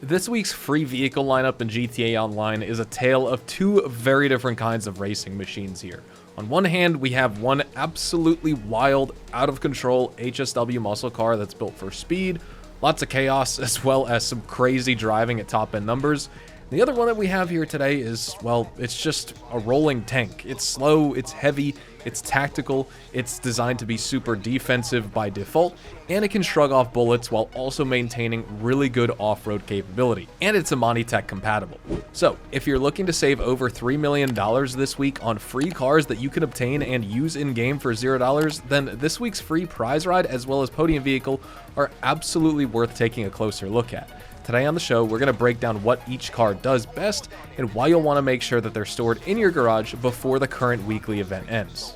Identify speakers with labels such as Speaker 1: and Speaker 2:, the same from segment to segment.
Speaker 1: This week's free vehicle lineup in GTA Online is a tale of two very different kinds of racing machines here. On one hand, we have one absolutely wild, out of control HSW muscle car that's built for speed, lots of chaos, as well as some crazy driving at top end numbers. The other one that we have here today is, well, it's just a rolling tank. It's slow, it's heavy, it's tactical, it's designed to be super defensive by default, and it can shrug off bullets while also maintaining really good off-road capability. And it's Amani Tech compatible. So, if you're looking to save over $3 million this week on free cars that you can obtain and use in-game for $0, then this week's free prize ride as well as podium vehicle are absolutely worth taking a closer look at. Today on the show, we're going to break down what each car does best and why you'll want to make sure that they're stored in your garage before the current weekly event ends.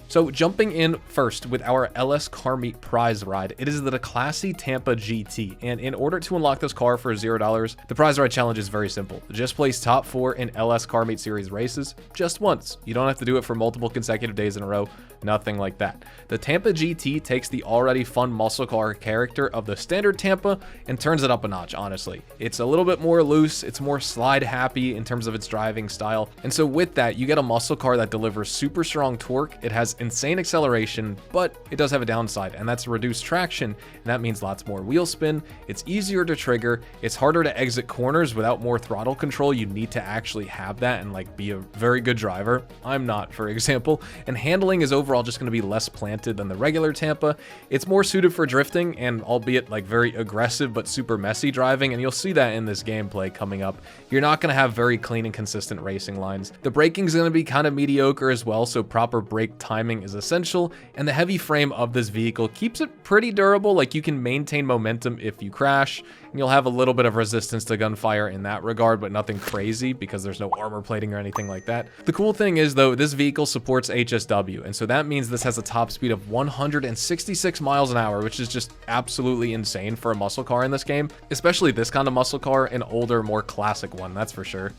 Speaker 1: So jumping in first with our LS Car Meet prize ride, it is the classy Tampa GT, and in order to unlock this car for $0, the prize ride challenge is very simple. Just place top 4 in LS Car Meet series races just once. You don't have to do it for multiple consecutive days in a row, nothing like that. The Tampa GT takes the already fun muscle car character of the standard Tampa and turns it up a notch, honestly. It's a little bit more loose, it's more slide happy in terms of its driving style, and so with that, you get a muscle car that delivers super strong torque. It has insane acceleration, but it does have a downside, and that's reduced traction, and that means lots more wheel spin. It's easier to trigger, it's harder to exit corners without more throttle control. You need to actually have that and like be a very good driver. I'm not, for example, and handling is overall just going to be less planted than the regular Tampa. It's more suited for drifting and albeit like very aggressive but super messy driving, and you'll see that in this gameplay coming up. You're not going to have very clean and consistent racing lines. The braking is going to be kind of mediocre as well, so proper brake timing is essential, and the heavy frame of this vehicle keeps it pretty durable. Like, you can maintain momentum if you crash, and you'll have a little bit of resistance to gunfire in that regard, but nothing crazy because there's no armor plating or anything like that. The cool thing is though, this vehicle supports HSW, and so that means this has a top speed of 166 miles an hour, which is just absolutely insane for a muscle car in this game, especially this kind of muscle car, an older, more classic one, that's for sure.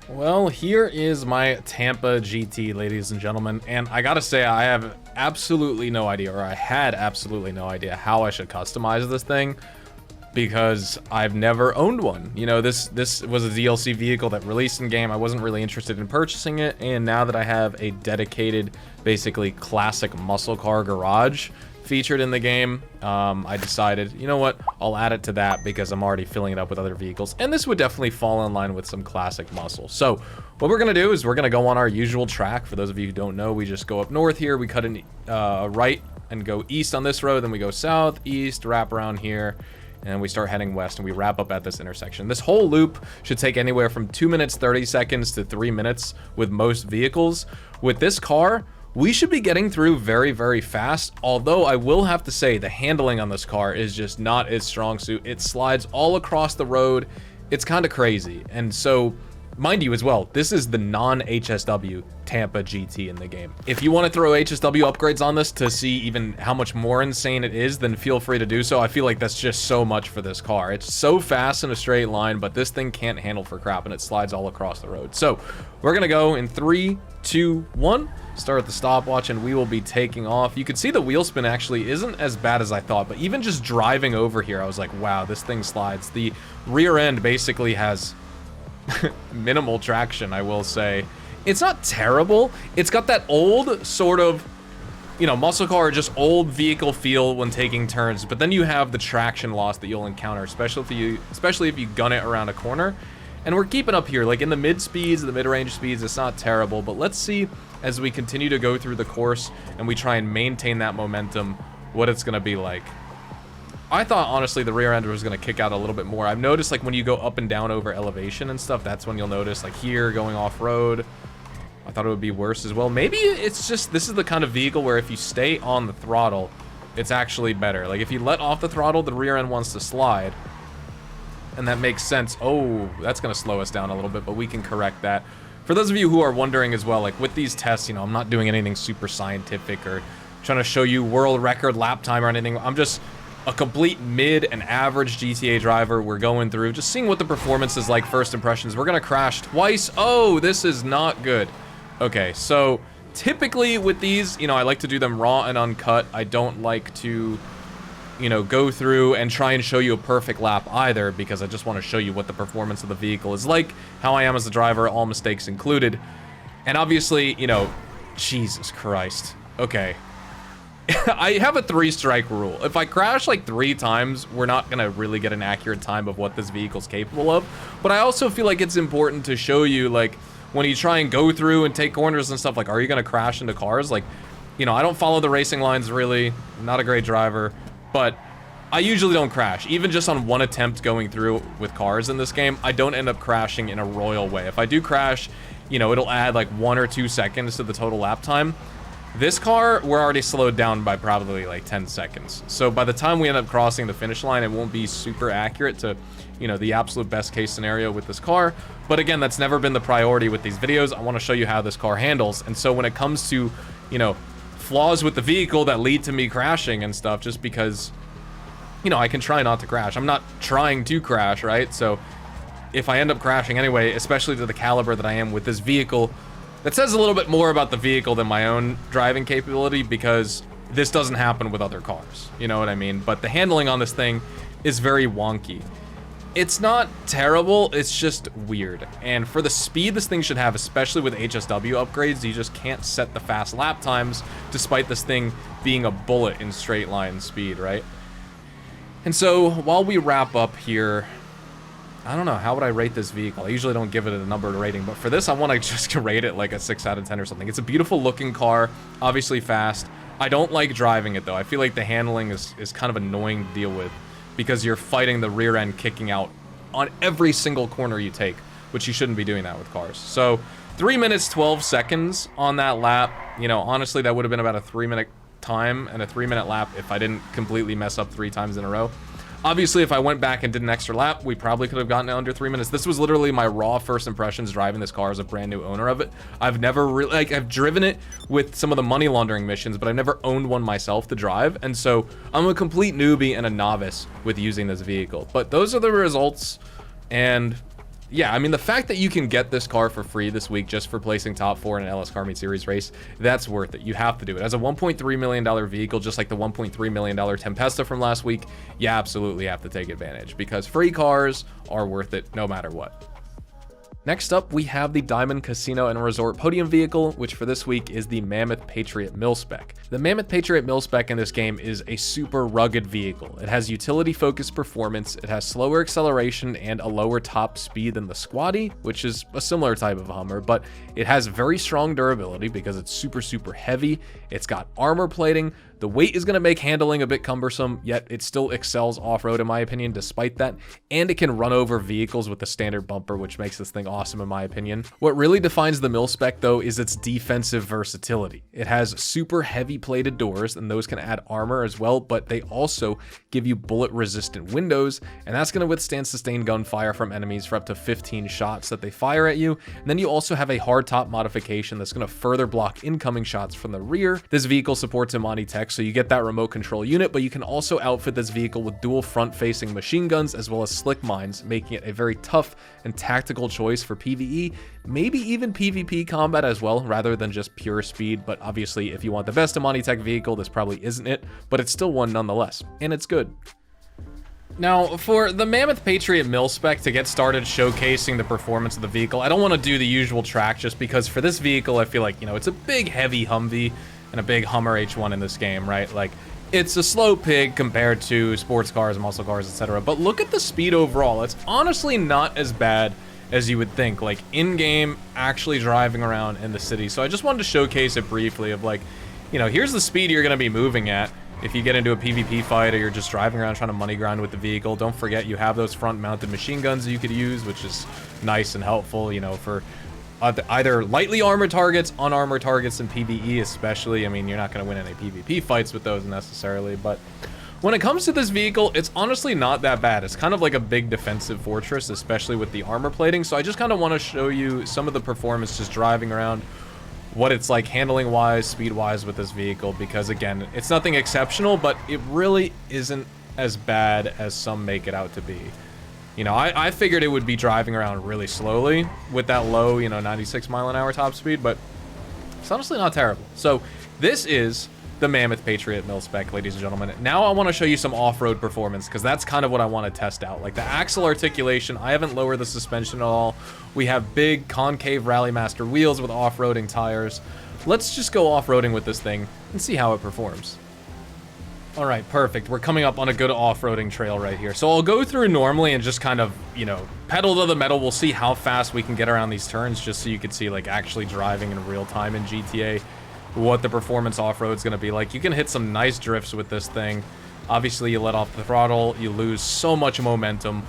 Speaker 1: Well, here is my Tampa GT, ladies and gentlemen, and I gotta say, I have absolutely no idea, or I had absolutely no idea how I should customize this thing, because I've never owned one. You know, this was a DLC vehicle that released in game. I wasn't really interested in purchasing it, and now that I have a dedicated, basically classic muscle car garage featured in the game, I decided, you know what, I'll add it to that because I'm already filling it up with other vehicles, and this would definitely fall in line with some classic muscle. So what we're gonna do is we're gonna go on our usual track. For those of you who don't know, we just go up north here, we cut in right and go east on this road, then we go south, east, wrap around here, and we start heading west, and we wrap up at this intersection. This whole loop should take anywhere from 2 minutes 30 seconds to 3 minutes with most vehicles. With this car, we should be getting through very, very fast, although I will have to say the handling on this car is just not its strong suit. It slides all across the road. It's kind of crazy. And so, mind you as well, this is the non-HSW Tampa GT in the game. If you want to throw HSW upgrades on this to see even how much more insane it is, then feel free to do so. I feel like that's just so much for this car. It's so fast in a straight line, but this thing can't handle for crap, and it slides all across the road. So we're gonna go in 3, 2, 1, start the stopwatch, and we will be taking off. You can see the wheel spin actually isn't as bad as I thought, but even just driving over here, I was like, wow, this thing slides. The rear end basically has minimal traction, I will say. It's not terrible. It's got that old sort of, you know, muscle car, just old vehicle feel when taking turns, but then you have the traction loss that you'll encounter, especially if you gun it around a corner. And we're keeping up here, like in the mid speeds, the mid-range speeds, it's not terrible, but let's see as we continue to go through the course and we try and maintain that momentum, what it's gonna be like. I thought, honestly, the rear end was going to kick out a little bit more. I've noticed, like, when you go up and down over elevation and stuff, that's when you'll notice, like, here, going off-road, I thought it would be worse as well. Maybe it's just, this is the kind of vehicle where if you stay on the throttle, it's actually better. Like, if you let off the throttle, the rear end wants to slide, and that makes sense. Oh, that's going to slow us down a little bit, but we can correct that. For those of you who are wondering as well, like, with these tests, you know, I'm not doing anything super scientific or trying to show you world record lap time or anything. I'm just a complete mid and average GTA driver. We're going through, just seeing what the performance is like, first impressions. We're gonna crash twice. Oh, this is not good. Okay, so typically with these, you know, I like to do them raw and uncut. I don't like to, you know, go through and try and show you a perfect lap either, because I just want to show you what the performance of the vehicle is like, how I am as a driver, all mistakes included. And obviously, you know, Jesus Christ. Okay. I have a 3-strike rule. If I crash like 3 times, we're not gonna really get an accurate time of what this vehicle's capable of. But I also feel like it's important to show you, like, when you try and go through and take corners and stuff, like, are you gonna crash into cars? Like, you know, I don't follow the racing lines really. I'm not a great driver, but I usually don't crash. Even just on one attempt going through with cars in this game, I don't end up crashing in a royal way. If I do crash, you know, it'll add like 1 or 2 seconds to the total lap time. This car, we're already slowed down by probably like 10 seconds. So by the time we end up crossing the finish line, it won't be super accurate to, you know, the absolute best case scenario with this car. But again, that's never been the priority with these videos. I want to show you how this car handles. And so when it comes to, you know, flaws with the vehicle that lead to me crashing and stuff, just because, you know, I can try not to crash. I'm not trying to crash, right? So if I end up crashing anyway, especially to the caliber that I am with this vehicle, that says a little bit more about the vehicle than my own driving capability, because this doesn't happen with other cars. You know what I mean? But the handling on this thing is very wonky. It's not terrible, it's just weird. And for the speed this thing should have, especially with HSW upgrades, you just can't set the fast lap times, despite this thing being a bullet in straight line speed, right? And so while we wrap up here, I don't know, how would I rate this vehicle? I usually don't give it a numbered rating, but for this, I want to just rate it like a 6 out of 10 or something. It's a beautiful looking car, obviously fast. I don't like driving it though. I feel like the handling is kind of annoying to deal with, because you're fighting the rear end kicking out on every single corner you take, which you shouldn't be doing that with cars. So 3 minutes, 12 seconds on that lap. You know, honestly, that would have been about a 3-minute time and a 3-minute lap if I didn't completely mess up 3 times in a row. Obviously, if I went back and did an extra lap, we probably could have gotten it under 3 minutes. This was literally my raw first impressions driving this car as a brand new owner of it. I've never really, like, I've driven it with some of the money laundering missions, but I've never owned one myself to drive. And so I'm a complete newbie and a novice with using this vehicle. But those are the results. And yeah, I mean, the fact that you can get this car for free this week just for placing top 4 in an LS Car Meet Series race, that's worth it. You have to do it. As a $1.3 million vehicle, just like the $1.3 million Tempesta from last week, you absolutely have to take advantage, because free cars are worth it no matter what. Next up, we have the Diamond Casino and Resort podium vehicle, which for this week is the Mammoth Patriot Milspec. The Mammoth Patriot Milspec in this game is a super rugged vehicle. It has utility-focused performance, it has slower acceleration and a lower top speed than the Squatty, which is a similar type of Hummer, but it has very strong durability because it's super heavy. It's got armor plating. The weight is going to make handling a bit cumbersome, yet it still excels off-road in my opinion despite that, and it can run over vehicles with the standard bumper, which makes this thing awesome in my opinion. What really defines the Milspec though is its defensive versatility. It has super heavy plated doors, and those can add armor as well, but they also give you bullet resistant windows, and that's going to withstand sustained gunfire from enemies for up to 15 shots that they fire at you. And then you also have a hardtop modification that's going to further block incoming shots from the rear. This vehicle supports Imani tech, so you get that remote control unit, but you can also outfit this vehicle with dual front-facing machine guns as well as slick mines, making it a very tough and tactical choice for PvE, maybe even PvP combat as well, rather than just pure speed. But obviously, if you want the best Imani tech vehicle, this probably isn't it, but it's still one nonetheless, and it's good. Now, for the Mammoth Patriot Milspec, to get started showcasing the performance of the vehicle, I don't want to do the usual track, just because for this vehicle, I feel like, you know, it's a big, heavy Humvee and a big Hummer H1 in this game, right? Like, it's a slow pig compared to sports cars, muscle cars, etc. But look at the speed overall. It's honestly not as bad as you would think, like in-game, actually driving around in the city. So I just wanted to showcase it briefly of, like, you know, here's the speed you're going to be moving at if you get into a PvP fight or you're just driving around trying to money grind with the vehicle. Don't forget you have those front-mounted machine guns that you could use, which is nice and helpful, you know, for either lightly armored targets, unarmored targets in PvE especially. I mean, you're not going to win any PvP fights with those necessarily, but when it comes to this vehicle, it's honestly not that bad. It's kind of like a big defensive fortress, especially with the armor plating. So I just kind of want to show you some of the performance just driving around, what it's like handling wise, speed wise with this vehicle, because again, it's nothing exceptional, but it really isn't as bad as some make it out to be. You know, I figured it would be driving around really slowly with that low, you know, 96 mile an hour top speed, but it's honestly not terrible. So this is the Mammoth Patriot Milspec, ladies and gentlemen. Now I want to show you some off-road performance, because that's kind of what I want to test out. Like the axle articulation, I haven't lowered the suspension at all. We have big concave Rally Master wheels with off-roading tires. Let's just go off-roading with this thing and see how it performs. All right, perfect. We're coming up on a good off-roading trail right here. So I'll go through normally and just kind of, you know, pedal to the metal. We'll see how fast we can get around these turns, just so you can see like actually driving in real time in GTA, what the performance off-road is going to be like. You can hit some nice drifts with this thing. Obviously, you let off the throttle, you lose so much momentum.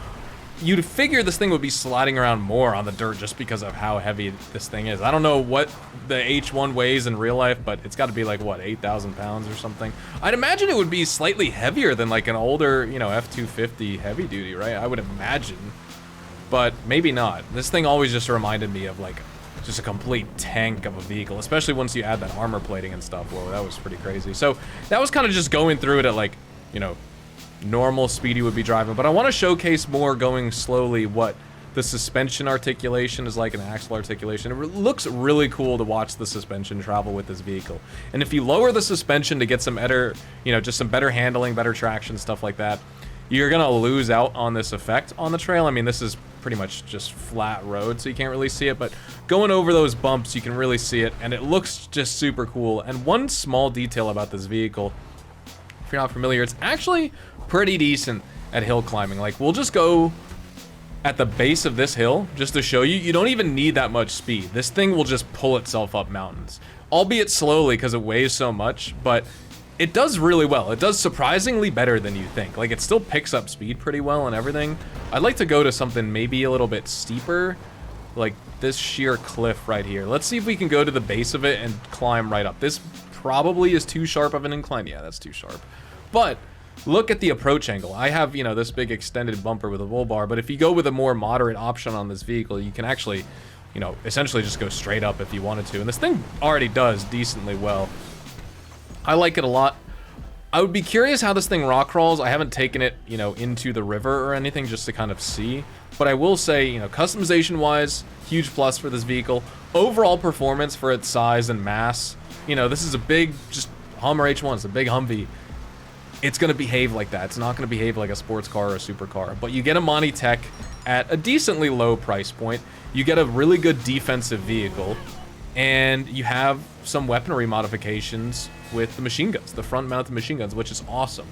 Speaker 1: You'd figure this thing would be sliding around more on the dirt just because of how heavy this thing is. I don't know what the H1 weighs in real life, but it's got to be like, what, 8,000 pounds or something? I'd imagine it would be slightly heavier than like an older, you know, F250 heavy duty, right? I would imagine, but maybe not. This thing always just reminded me of like just a complete tank of a vehicle, especially once you add that armor plating and stuff. Whoa, that was pretty crazy. So that was kind of just going through it at like, you know, normal speed you would be driving, but I want to showcase more going slowly what the suspension articulation is like, an axle articulation. It looks really cool to watch the suspension travel with this vehicle. And if you lower the suspension to get some better, you know, just some better handling, better traction, stuff like that, you're gonna lose out on this effect on the trail. I mean, this is pretty much just flat road, so you can't really see it, but going over those bumps, you can really see it, and it looks just super cool. And one small detail about this vehicle, if you're not familiar, it's actually pretty decent at hill climbing. Like, we'll just go at the base of this hill just to show you. You don't even need that much speed. This thing will just pull itself up mountains, albeit slowly because it weighs so much, but it does really well. It does surprisingly better than you think. Like, it still picks up speed pretty well and everything. I'd like to go to something maybe a little bit steeper, like this sheer cliff right here. Let's see if we can go to the base of it and climb right up. This probably is too sharp of an incline. Yeah, that's too sharp. But look at the approach angle. I have, you know, this big extended bumper with a bull bar, but if you go with a more moderate option on this vehicle, you can actually, you know, essentially just go straight up if you wanted to. And this thing already does decently well. I like it a lot. I would be curious how this thing rock crawls. I haven't taken it, you know, into the river or anything just to kind of see. But I will say, you know, customization-wise, huge plus for this vehicle. Overall performance for its size and mass, you know, this is a big, just Hummer H1. It's a big Humvee. It's going to behave like that. It's not going to behave like a sports car or a supercar. But you get a Monty Tech at a decently low price point. You get a really good defensive vehicle. And you have some weaponry modifications with the machine guns, the front-mounted machine guns, which is awesome.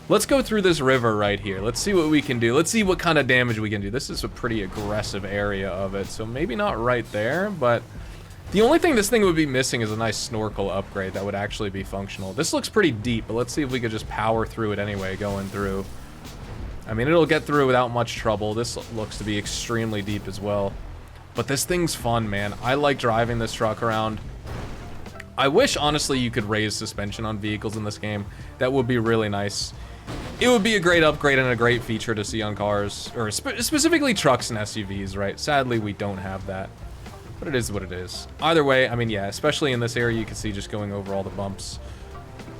Speaker 1: Let's go through this river right here. Let's see what we can do. Let's see what kind of damage we can do. This is a pretty aggressive area of it, so maybe not right there, but the only thing this thing would be missing is a nice snorkel upgrade that would actually be functional. This looks pretty deep, but let's see if we could just power through it anyway, going through. I mean, it'll get through without much trouble. This looks to be extremely deep as well. But this thing's fun, man. I like driving this truck around. I wish, honestly, you could raise suspension on vehicles in this game. That would be really nice. It would be a great upgrade and a great feature to see on cars, or specifically trucks and SUVs, right? Sadly, we don't have that. But it is what it is. Either way, I mean, yeah, especially in this area, you can see just going over all the bumps.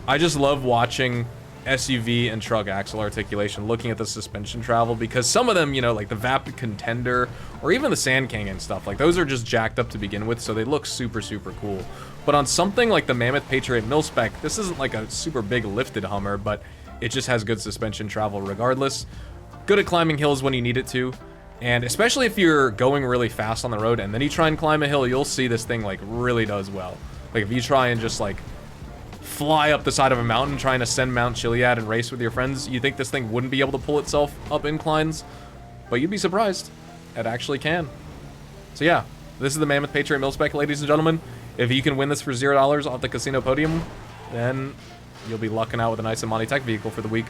Speaker 1: I just love watching SUV and truck axle articulation, looking at the suspension travel, because some of them, you know, like the Vapid Contender or even the Sand King and stuff, like those are just jacked up to begin with, so they look super, super cool. But on something like the Mammoth Patriot Milspec, this isn't like a super big lifted Hummer, but it just has good suspension travel regardless. Good at climbing hills when you need it to, and especially if you're going really fast on the road and then you try and climb a hill, you'll see this thing like really does well. Like if you try and just like fly up the side of a mountain trying to send Mount Chiliad and race with your friends, you think this thing wouldn't be able to pull itself up inclines, but you'd be surprised. It actually can. So yeah, this is the Mammoth Patriot Milspec, ladies and gentlemen. If you can win this for $0 off the casino podium, then you'll be lucking out with a nice Monty Tech vehicle for the week.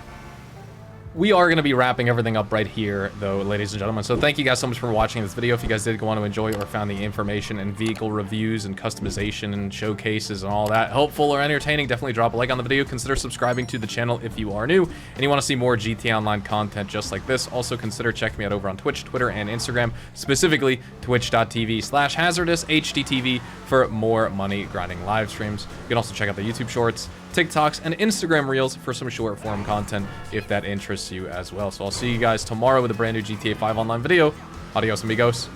Speaker 1: We are going to be wrapping everything up right here, though, ladies and gentlemen. So thank you guys so much for watching this video. If you guys did want to enjoy or found the information and vehicle reviews and customization and showcases and all that helpful or entertaining, definitely drop a like on the video. Consider subscribing to the channel if you are new and you want to see more GTA Online content just like this. Also consider checking me out over on Twitch, Twitter, and Instagram, specifically twitch.tv/HazardousHDTV for more money grinding live streams. You can also check out the YouTube Shorts, TikToks, and Instagram Reels for some short form content if that interests you as well. So I'll see you guys tomorrow with a brand new GTA 5 Online video. Adios, amigos.